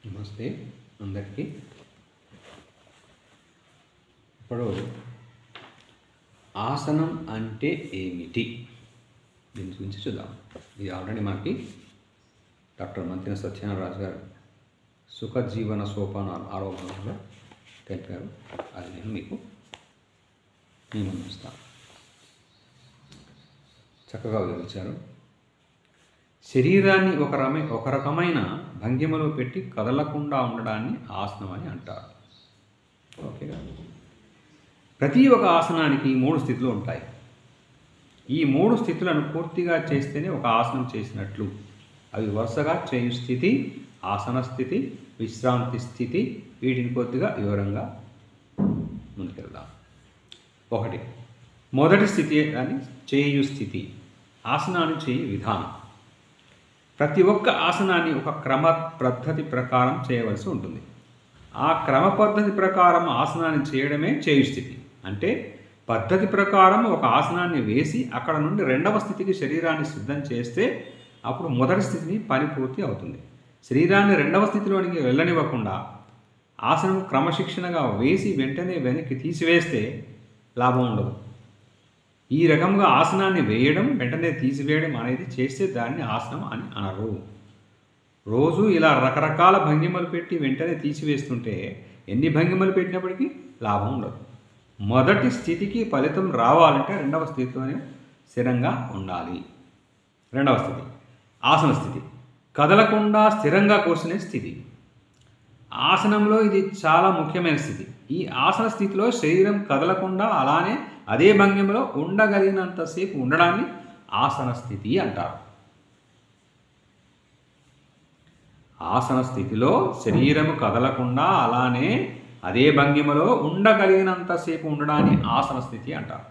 నమస్తే అందరికీ. ఇప్పుడు ఆసనం అంటే ఏమిటి దీని గురించి చూద్దాం. ఇది ఆల్రెడీ మనకి డాక్టర్ మంతిన సత్యనారాయణ గారు సుఖజీవన సోపానాలు ఆరోగ్యంలో తెలిపారు. అది నేను మీకు ముందుస్తాను. చక్కగా వివరించారు. శరీరాన్ని ఒక రకమైన భంగిమలో పెట్టి కదలకుండా ఉండడాన్ని ఆసనం అని అంటారు. ఓకేగా. ప్రతి ఒక్క ఆసనానికి 3 స్థితులు ఉంటాయి. ఈ 3 స్థితులను పూర్తిగా చేస్తేనే ఒక ఆసనం చేసినట్లు. అవి వరుసగా చేయు స్థితి, ఆసన స్థితి, విశ్రాంతి స్థితి. వీటిని కొద్దిగా వివరంగా ముందుకెళ్దాం. 1. మొదటి స్థితి అని చేయు స్థితి. ఆసనాన్ని చేయు విధానం. ప్రతి ఒక్క ఆసనాన్ని ఒక క్రమ పద్ధతి ప్రకారం చేయవలసి ఉంటుంది. ఆ క్రమ పద్ధతి ప్రకారం ఆసనాన్ని చేయడమే చేయు స్థితి. అంటే పద్ధతి ప్రకారం ఒక ఆసనాన్ని వేసి అక్కడ నుండి 2వ స్థితికి శరీరాన్ని సిద్ధం చేస్తే అప్పుడు మొదటి స్థితిని పని పూర్తి అవుతుంది. శరీరాన్ని 2వ స్థితిలోనికి వెళ్ళనివ్వకుండా ఆసనం క్రమశిక్షణగా వేసి వెంటనే వెనక్కి తీసివేస్తే లాభం ఉండదు. ఈ రకంగా ఆసనాన్ని వేయడం వెంటనే తీసివేయడం అనేది చేస్తే దాన్ని ఆసనం అని అనరు. రోజు ఇలా రకరకాల భంగిమలు పెట్టి వెంటనే తీసివేస్తుంటే ఎన్ని భంగిమలు పెట్టినప్పటికీ లాభం ఉండదు. మొదటి స్థితికి ఫలితం రావాలంటే 2వ స్థితిలోనే స్థిరంగా ఉండాలి. 2వ స్థితి ఆసన స్థితి. కదలకుండా స్థిరంగా కూర్చునే స్థితి. ఆసనంలో ఇది చాలా ముఖ్యమైన స్థితి. ఈ ఆసన స్థితిలో శరీరం కదలకుండా అలానే అదే భంగిమలో ఉండగలిగినంతసేపు ఉండడాన్ని ఆసన స్థితి అంటారు. ఆసన స్థితిలో శరీరం కదలకుండా అలానే అదే భంగిమలో ఉండగలిగినంతసేపు ఉండడాన్ని ఆసన స్థితి అంటారు.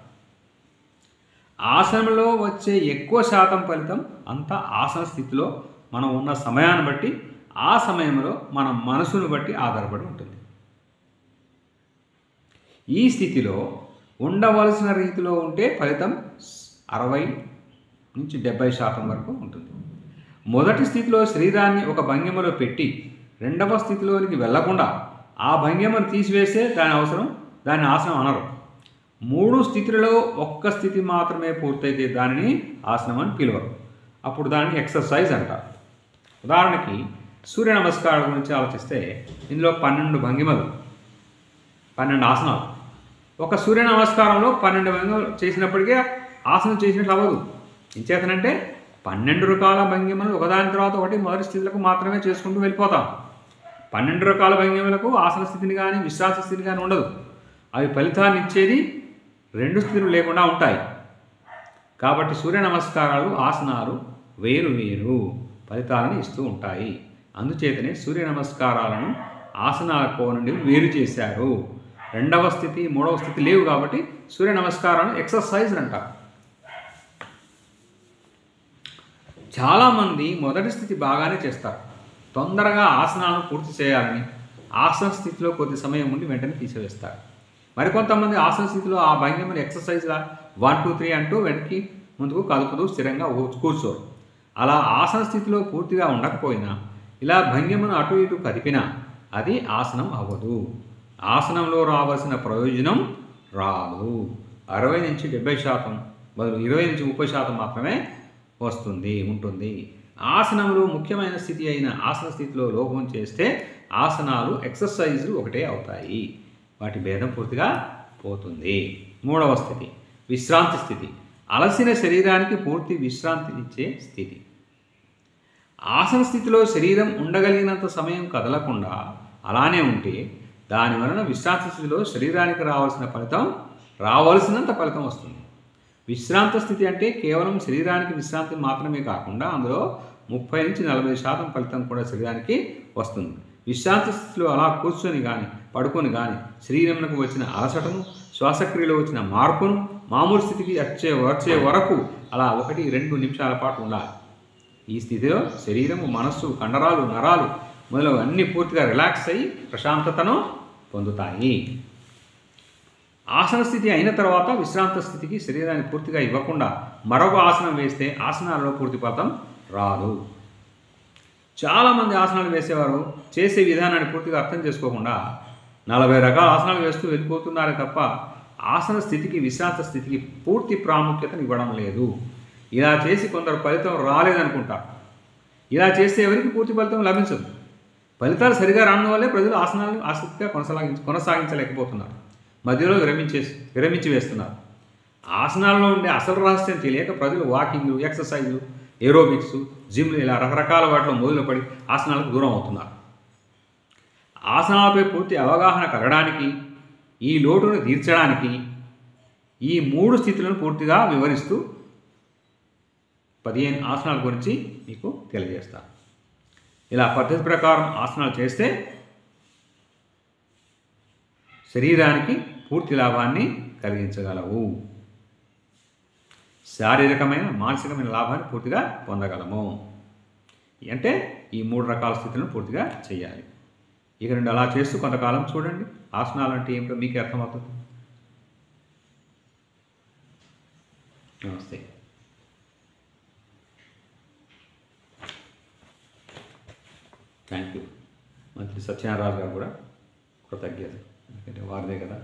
ఆసనంలో వచ్చే ఎక్కువ శాతం ఫలితం అంతా ఆసన స్థితిలో మనం ఉన్న సమయాన్ని బట్టి ఆ సమయంలో మన మనసును బట్టి ఆధారపడి ఉంటుంది. ఈ స్థితిలో ఉండవలసిన రీతిలో ఉంటే ఫలితం 60 నుంచి 70% వరకు ఉంటుంది. మొదటి స్థితిలో శరీరాన్ని ఒక భంగిమలో పెట్టి 2వ స్థితిలోనికి వెళ్లకుండా ఆ భంగిమను తీసివేస్తే దాని ఆసనం అనరు. 3 స్థితులలో ఒక్క స్థితి మాత్రమే పూర్తయితే దానిని ఆసనం అని పిలవరు. అప్పుడు దానిని ఎక్సర్సైజ్ అంటారు. ఉదాహరణకి సూర్య నమస్కారాల గురించి ఆలోచిస్తే ఇందులో 12 భంగిమలు, 12 ఆసనాలు. ఒక సూర్య నమస్కారంలో 12 భంగిమలు చేసినప్పటికీ ఆసనం చేసినట్లు అవ్వదు. ఎంచేతనంటే 12 రకాల భంగిమలు ఒకదాని తర్వాత ఒకటి మొదటి స్థితులకు మాత్రమే చేసుకుంటూ వెళ్ళిపోతాం. 12 రకాల భంగిమలకు ఆసన స్థితిని కానీ విశ్రాంతి స్థితిని కానీ ఉండదు. అవి ఫలితాన్ని ఇచ్చేది 2 స్థితులు లేకుండా ఉంటాయి. కాబట్టి సూర్య నమస్కారాలు ఆసనాలు వేరు వేరు ఫలితాలను ఇస్తూ ఉంటాయి. అందుచేతనే సూర్య నమస్కారాలను ఆసనాల నుండి వేరు చేశారు. 2వ స్థితి 3వ స్థితి లేవు కాబట్టి సూర్య నమస్కారాలను ఎక్సర్సైజ్ అంటారు. చాలామంది మొదటి స్థితి బాగానే చేస్తారు. తొందరగా ఆసనాలను పూర్తి చేయాలని ఆసన స్థితిలో కొద్ది సమయం ఉండి వెంటనే తీసివేస్తారు. మరికొంతమంది ఆసన స్థితిలో ఆ భంగిమని ఎక్సర్సైజ్లా 1 2 3 అంటూ వెనక్కి ముందుకు కదుపుతూ స్థిరంగా కూర్చోరు. అలా ఆసన స్థితిలో పూర్తిగా ఉండకపోయినా ఇలా భంగిమను అటు ఇటు కదిపినా అది ఆసనం అవ్వదు. ఆసనంలో రావాల్సిన ప్రయోజనం రాదు. 60 నుంచి 70% బదులు 20 నుంచి 30% మాత్రమే ఉంటుంది. ఆసనంలో ముఖ్యమైన స్థితి అయిన ఆసన స్థితిలో లోపం చేస్తే ఆసనాలు ఎక్సర్సైజులు ఒకటే అవుతాయి. వాటి భేదం పూర్తిగా పోతుంది. 3వ స్థితి విశ్రాంతి స్థితి. అలసిన శరీరానికి పూర్తి విశ్రాంతి ఇచ్చే స్థితి. ఆసన స్థితిలో శరీరం ఉండగలిగినంత సమయం కదలకుండా అలానే ఉంటే దాని వలన విశ్రాంతి స్థితిలో శరీరానికి రావాల్సినంత ఫలితం వస్తుంది. విశ్రాంత స్థితి అంటే కేవలం శరీరానికి విశ్రాంతి మాత్రమే కాకుండా అందులో 30 నుంచి 40% ఫలితం కూడా శరీరానికి వస్తుంది. విశ్రాంతి స్థితిలో అలా కూర్చొని కానీ పడుకొని కానీ శరీరంకు వచ్చిన అలసటను, శ్వాసక్రియలో వచ్చిన మార్పును మామూలు స్థితికి వచ్చే వరకు అలా 1-2 నిమిషాల పాటు ఉండాలి. ఈ స్థితిలో శరీరము, మనస్సు, కండరాలు, నరాలు మొదలగు అన్నీ పూర్తిగా రిలాక్స్ అయ్యి ప్రశాంతతను పొందుతాయి. ఆసన స్థితి అయిన తర్వాత విశ్రాంత స్థితికి శరీరాన్ని పూర్తిగా ఇవ్వకుండా మరొక ఆసనం వేస్తే ఆసనాలలో పూర్తి ఫలితం రాదు. చాలామంది ఆసనాలు వేసేవారు చేసే విధానాన్ని పూర్తిగా అర్థం చేసుకోకుండా 40 రకాల ఆసనాలు వేస్తూ వెళ్ళిపోతున్నారే తప్ప ఆసన స్థితికి, విశ్రాంత స్థితికి పూర్తి ప్రాముఖ్యతను ఇవ్వడం లేదు. ఇలా చేసి కొందరు ఫలితం రాలేదనుకుంటారు. ఇలా చేస్తే ఎవరికి పూర్తి ఫలితం లభించదు. ఫలితాలు సరిగా రాని వల్లే ప్రజలు ఆసనాలను ఆసక్తిగా కొనసాగించలేకపోతున్నారు. మధ్యలో విరమించి వేస్తున్నారు. ఆసనాల్లో ఉండే అసలు రహస్యం తెలియక ప్రజలు వాకింగ్లు, ఎక్సర్సైజులు, ఏరోబిక్స్, జిమ్లు ఇలా రకరకాల వాటిలో మొదలు పడి ఆసనాలకు దూరం అవుతున్నారు. ఆసనాలపై పూర్తి అవగాహన కలగడానికి, ఈ లోటును తీర్చడానికి ఈ 3 స్థితులను పూర్తిగా వివరిస్తూ 15 ఆసనాల గురించి మీకు తెలియజేస్తాను. ఇలా పద్ధతి ప్రకారం ఆసనాలు చేస్తే శరీరానికి పూర్తి లాభాన్ని కలిగించగలవు. శారీరకమైన, మానసికమైన లాభాన్ని పూర్తిగా పొందగలము. అంటే ఈ 3 రకాల స్థితులను పూర్తిగా చేయాలి. ఇక నుండి అలా చేస్తూ కొంతకాలం చూడండి. ఆసనాలు అంటే ఏమిటో మీకే అర్థమవుతుంది. నమస్తే. Thank you. మంత్రి సత్యనారాయణ గారు కూడా కృతజ్ఞత. ఎందుకంటే వారిదే కదా